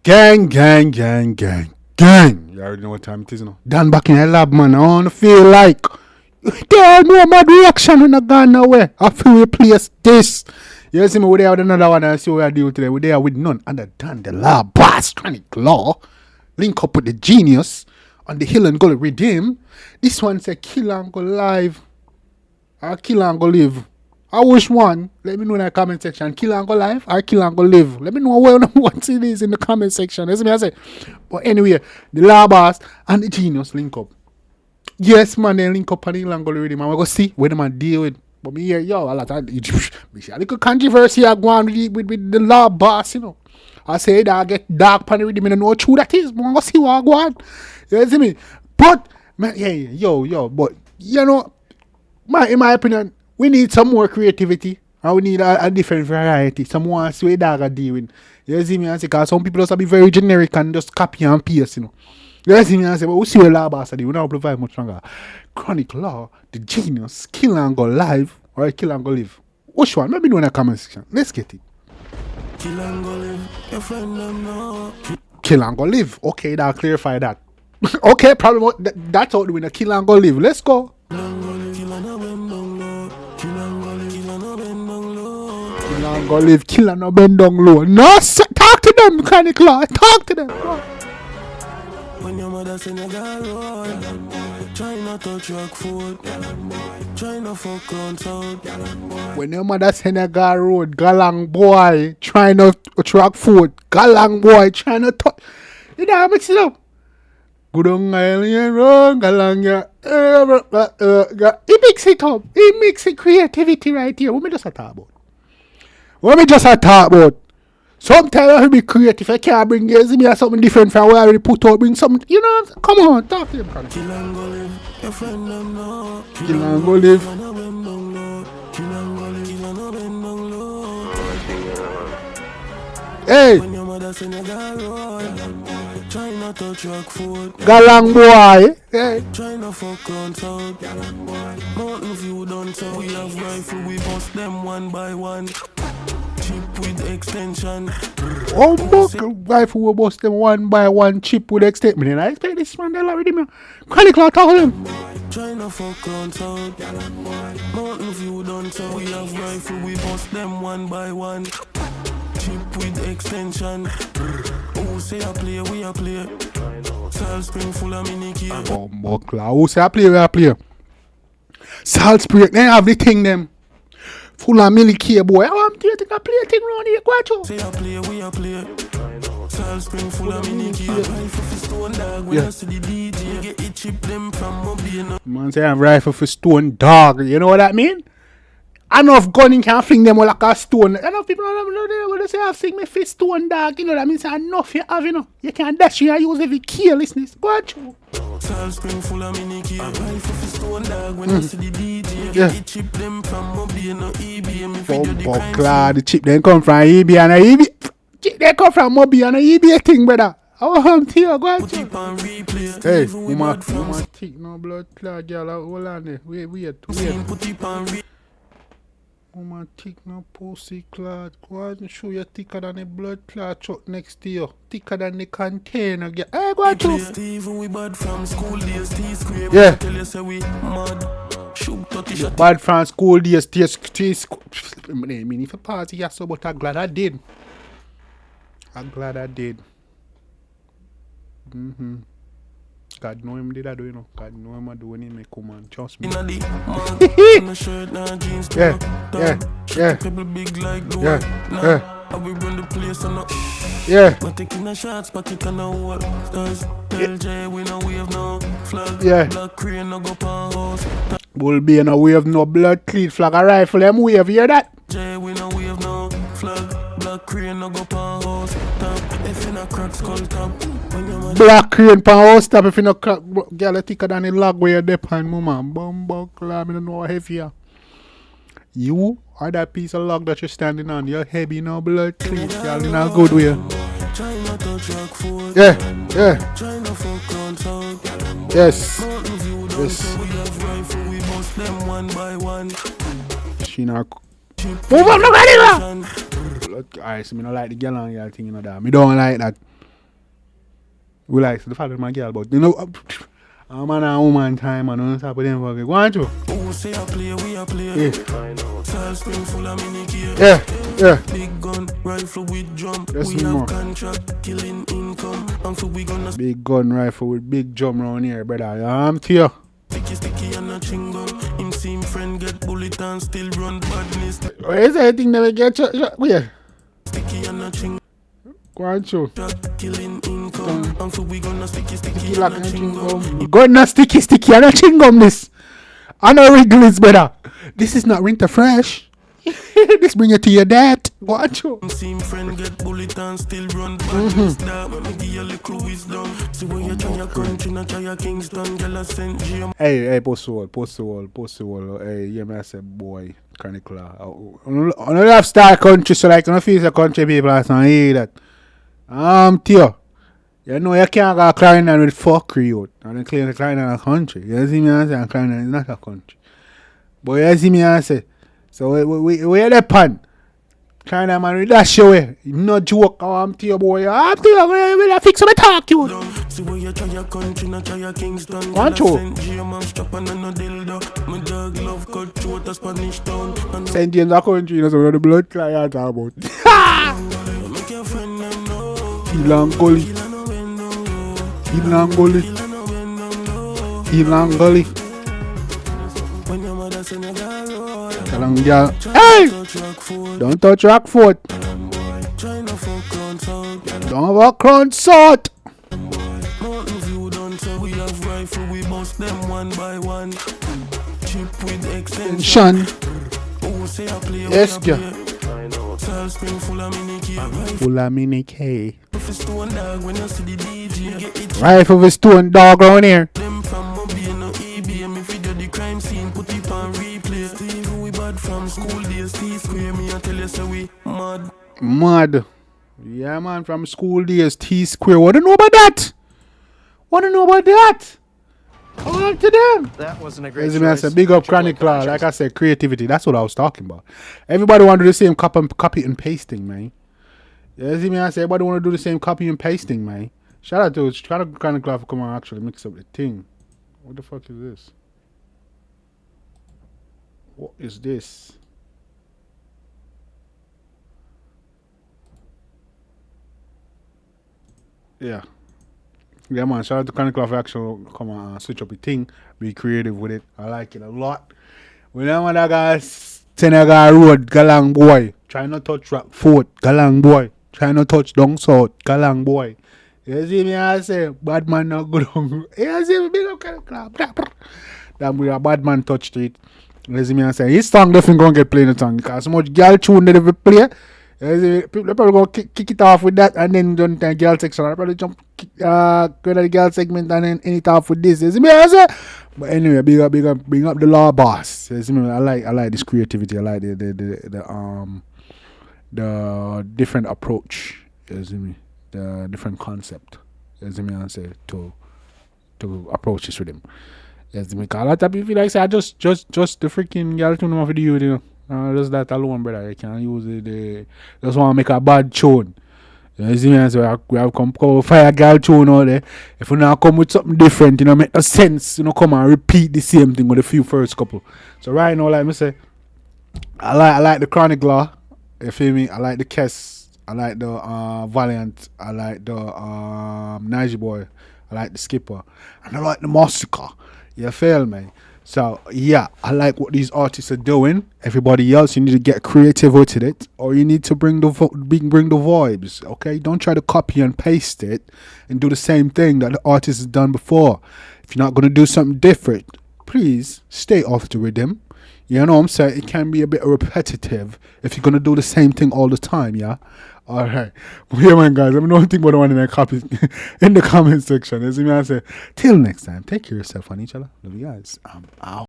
Gang, gang, gang, gang, gang. You already know what time it is, you know. Dan back in the lab, man. I want to feel like there no my reaction when I gone away. I feel replace this. You see me, we there with another one. I see what I do today. We there with none other than the lab boss, Tronic Law. Link up with the genius on the hill and Gully Riddim. This one say kill and go live. Or kill and go live. I wish one. Let me know in the comment section. Kill and go live or kill and go live. Let me know what it is in the comment section. That's what I say. But anyway, the lab boss and the genius link up. Yes, man, they link up on the hill and Gully Riddim. I'm going to see what them deal with. But me here, yo, a lot of a little controversy I go on with the lab boss, you know. I say that I get dark pan with him, I don't know what true that is. But I'm gonna see what I go on. You see me? But man, yeah, yo, but you know, in my opinion, we need some more creativity and we need a different variety. Some more way dog are dealing. You see me? I say, because some people just be very generic and just copy and paste, you know. You see me? I say, but we see what law boss are doing. We don't provide much longer. Chronic Law, the genius, kill and go live or kill and go live. Which one? Maybe know in the comment section. Let's get it. Kill and go live, your friend them know. Kill and go live. Okay, that'll clarify that. Okay, problem. That's how we kill and go live. Let's go. Kill and no bend down low. Kill and go live, kill and no bend down low. Kill and go live, kill and no bend down low. No, talk to them, Chronic Law. Talk to them. When your mother send a girl road, try not to truck food, try not fuck around sound. When your mother send a girl road, galang boy, try not to truck food, galang boy, try not to. You know how mix it up? Good on wrong, galang ya. He mix it up. He mix it creativity right here. What me just a talk about? Sometimes I will be creative. I can't bring you see me as something different from what I already put out. Bring something, you know. Come on, talk to them. Kill and go live, your friend them know. Kill and go live. Kill and no bend down low. Kill and go live, kill and no bend down low. Hey, when your mother send a girl road, try not to truck food, galang boy. Hey, try not fuck around sound. Mountain View done so we have rifle, we bust them one by one. Chip with extension. Oh, book rifle will bust them one by one chip with extension. And I expect this man already, man. Chronic Law, talk to him. Try not fuck around sound. Mountain View done so we have rifle, we bust them one by one. Chip with extension. Who say I play, we a play. Salt Spring full of mini key. Oh, book Law, who say I play, we a play. Salt Spring, they have the thing them. Full of milky boy. I want to think I play a thing around here. Watch out. Say I play, we a play. Salt Spring full of mini key. Rifle for stone dog. When I see the DJ, get it chip them from Mobile. Man say I'm rifle for stone dog. You know what that mean? Enough gunning can fling them all like a stone. Enough people when they say I fling me for stone dog. You know that means enough you have, you know. You can dash you and use every carelessness. Watch out. Salt Spring full of mini key. Rifle for stone dog. When I see the DJ, get it chip them from Mobile. No eBay. Clad, the chip then come from eBay and eBay. They come from Mobi and eBay thing, brother. Oh, here, go on. Hey, woman, take no blood clot, girl. Hold on there. Wait. Woman, take no pussy clot. Go on and show you thicker than a blood clot truck next to you. Thicker than the container, girl. Hey, go on, too. We bad from school days, T-Scrape. Yeah. Tell you say we mad. Bad from school days, T-Scrape. I mean, if a party, yes, so, but I'm glad I did. God know him did I do, you know. God know him I do when he make come on. Trust me. Not taking a shots, but you can know stars. LJ, we know we have no flag. Black crane, no go pan house. Bull be in a way of no blood clean flag a rifle, them we have hear that? J, we know we have no flag. Black crane, no go pan house. If you no crack skull top. Black crane pan house top if you no crack. Girl, thicker than the log where you depend, mama. Bumbo club, I don't know how heavier. You or that piece of log that you're standing on, you're heavy, no blood clean, girl, in a good way. Yes. She not. Move up, look at it. Alright, so I don't like the girl on your thing, you know that. I don't like that. We like the father of my girl, but you know, a man and woman time and on top of them fucking. Go on to. Who say I play, we a play. Yeah. Salt spring full of mini gear. Yeah. Big gun, rifle with drum. That's we more. have contract, killing income. And for we gonna Big gun rifle with big drum round here, brother. I'm to you. sticky and a chingum. Him same friend get bullet and still run badness. Where is anything that we get shot? Where? Sticky and a chingum. Go on to. Killing income. And for we gonna sticky Like and a chingum. Gonna sticky and a chingum this. I know Wrigley's better. This is not winter fresh. This bring it to your dad. Go on to. Same friend get bullet and still run badness. That me give you a little wisdom. See when you try your country, not try your Kingston. Girl I sent Jam. Hey, post the wall. Hey, yeah, man, I said, boy, chronicler. I don't have star country, so like, I don't feel the country people are saying, hey, that. Tio. You know, you can't go Clarendon with fuckery out. And then claim the Clarendon a country. You see me, I say, Clarendon is not a country. But you see me, I say, so we are the pan. Clarendon man, we dash away. No joke, Tio, boy. Tio, we'll fix my talk, you. See where you try your country, not try your Kingston. One, two. My dog love cut throat a Spanish town. St. James a country, you know, so we have the blood clot you talk about. Make your friend them know. Ilang Gully. When your mother send you down road. Kalang girl. Hey! Don't touch Rockford. Try not for crown sound. Don't have a crown salt. Mountain View done so we have rifle, we bust them one by one. Chip with extension. Who say I play, Yes, we a yeah. play. Salt spring full of mini key. Full of mini K. If it's stone dog when you see the DJ, get it. Rifle with stone dog around here. Them from Mobile no EBM, if you do the crime scene, put it on replay. Steve, we bad from school days, T-Square, me I tell you so we mad. Mad. Yeah, man, from school days, T-Square. What do you know about that? On to them. That wasn't a great As I choice. said, big up Chronicler. Like I said, creativity. That's what I was talking about. Everybody want to do the same copy and pasting, man. Yeah, see me, I say everybody want to do the same copy and pasting, man. Shout out to Chronicler for coming on actually mix up the thing. What the fuck is this? What is this? Yeah. Yeah, man. Shout out to Chronicler for actually come on switch up the thing. Be creative with it. I like it a lot. Whenever that guy's Senegal Road, Galang boy. Try not touch Rockford, Galang boy. Try not touch down south, Galang boy. You see me, I say, bad man not good on. You see me, big up Chronicler. That we a bad man touch to it. You see me, I say, his song definitely gonna get played in the song because so much girl tune that they play. You see me, people probably gonna kick it off with that and then done the girl section. I probably jump go to the girl segment and then end it off with this. You see me, I say. But anyway, bring up the law boss. You see me, I like this creativity. I like the different approach. You see me, the different concept. You see me, I say to approach this with him. You see me, cause a lot of people feel like say I just the freaking girl tune off the youth, you know. Just that alone, brother. You can't use it. Just want to make a bad tune. You see me, so we have come fire girl tune out there. If we now come with something different, you know, make no sense, you know, come and repeat the same thing with a few first couple. So right now, like me say, I like the Chronicler. You feel me? I like the Kess. I like the Valiant. I like the Niger Boy. I like the Skipper. And I like the Massacre. You feel me? So yeah, I like what these artists are doing. Everybody else, you need to get creative with it, or you need to bring the vibes. Okay, don't try to copy and paste it and do the same thing that the artist has done before. If you're not gonna do something different, please stay off the rhythm. You know what I'm saying? It can be a bit repetitive if you're gonna do the same thing all the time. Yeah. All right. Well, yeah, man, guys. Let me know what you think about the one in the copies in the comment section. As I say, till next time, take care of yourself and each other. Love you guys. I'm out.